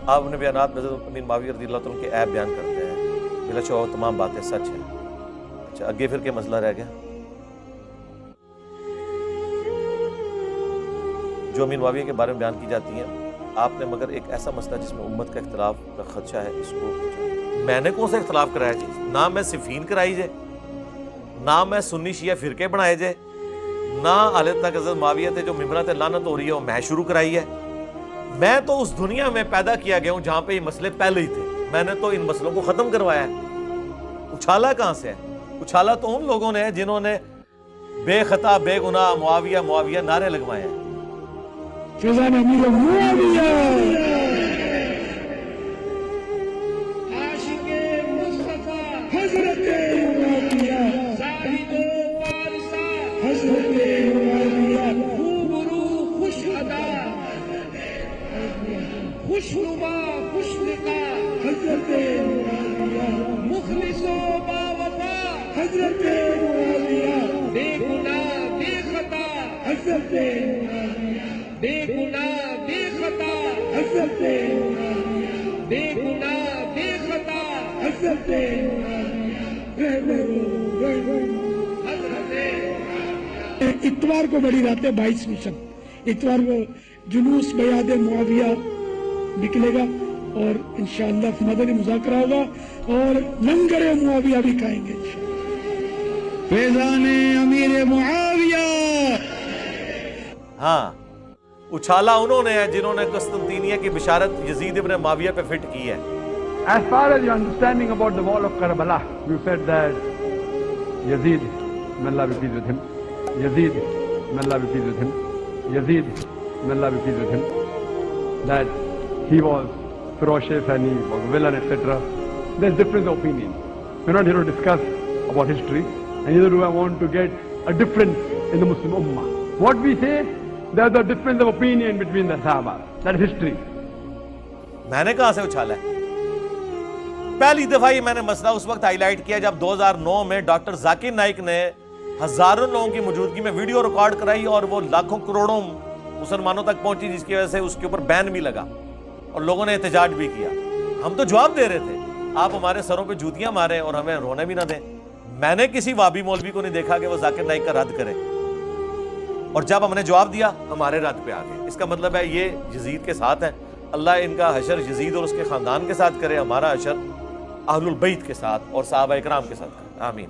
آپ اپنے بیانات میں حضرت امیر معاویہ رضی اللہ تعالیٰ عنہ کے عیب بیان کرتے ہیں، بلا شبہ وہ تمام باتیں سچ ہیں۔ اچھا آگے پھر کیا مسئلہ رہ گیا؟ جو امیر معاویہ کے بارے میں بیان کی جاتی ہیں، آپ نے مگر ایک ایسا مسئلہ جس میں امت کا اختلاف کا خدشہ ہے، اس کو میں نے کون سا اختلاف کرایا جی؟ نہ میں صفین کرائی جائے، نہ میں سنی شیعہ فرقے بنائے جائے، نہ حالت تک حضرت معاویہ تے جو ممبرات لعنت ہو رہی ہے وہ میں شروع کرائی ہے۔ میں تو اس دنیا میں پیدا کیا گیا ہوں جہاں پہ یہ مسئلے پہلے ہی تھے، میں نے تو ان مسئلوں کو ختم کروایا ہے۔ اچھالا کہاں سے ہے؟ اچھالا تو ان لوگوں نے جنہوں نے بے خطا بے گناہ معاویہ معاویہ نعرے لگوائے ہیں۔ فیضان امیر معاویہ عاشق مصطفیٰ حضرت معاویہ زاہد و پارسا حضرت معاویہ خوبرو خوش ادا خوش نما خوش لقا حضرت معاویہ مخلص و باوفا حضرت معاویہ بے گناہ بے خطا حضرت معاویہ بے گناہ بے خطا حضرت بے گناہ بے خطا حضرت اتوار کو بڑی رات ہے 22 شب، اتوار کو جلوس بیاد معاویہ نکلے گا اور انشاءاللہ مدنی مذاکرہ ہوگا اور لنگر معاویہ بھی کھائیں گے انشاءاللہ۔ فیضان امیر معاویہ۔ ہاں اچھالا انہوں نے ہے جنہوں نے قسطنطینیہ کی بشارت یزید ابن معاویہ پہ فٹ کی ہے۔ As far as your understanding about the wall of Karbala, you said that Yazid, may Allah be pleased with him, Yazid, may Allah be pleased with him, Yazid, may Allah be pleased with him, that he was ferocious and he was a villain, etc. There's difference of opinion. We're not here to discuss about history, and neither do I want to get a difference in the Muslim Ummah. What we say, there's a difference of opinion between the Sahaba. That is history. میں نے کہاں سے اچھالا ہے؟ پہلی دفعہ یہ میں نے مسئلہ اس وقت ہائی لائٹ کیا جب 2009 میں ڈاکٹر ذاکر نائک نے ہزاروں لوگوں کی موجودگی میں ویڈیو ریکارڈ کرائی اور وہ لاکھوں کروڑوں مسلمانوں تک پہنچی، جس کی وجہ سے اس کے اوپر بین بھی لگا اور لوگوں نے احتجاج بھی کیا۔ ہم تو جواب دے رہے تھے، آپ ہمارے سروں پہ جوتیاں ماریں اور ہمیں رونے بھی نہ دیں۔ میں نے کسی وابی مولوی کو نہیں دیکھا کہ وہ ذاکر نائک کا رد کرے، اور جب ہم نے جواب دیا ہمارے رد پہ آ گئے۔ اس کا مطلب ہے یہ یزید کے ساتھ ہیں۔ اللہ ان کا حشر یزید اور اس کے خاندان کے ساتھ کرے، ہمارا حشر اہل البیت کے ساتھ اور صحابہ اکرام کے ساتھ کرے۔ آمین۔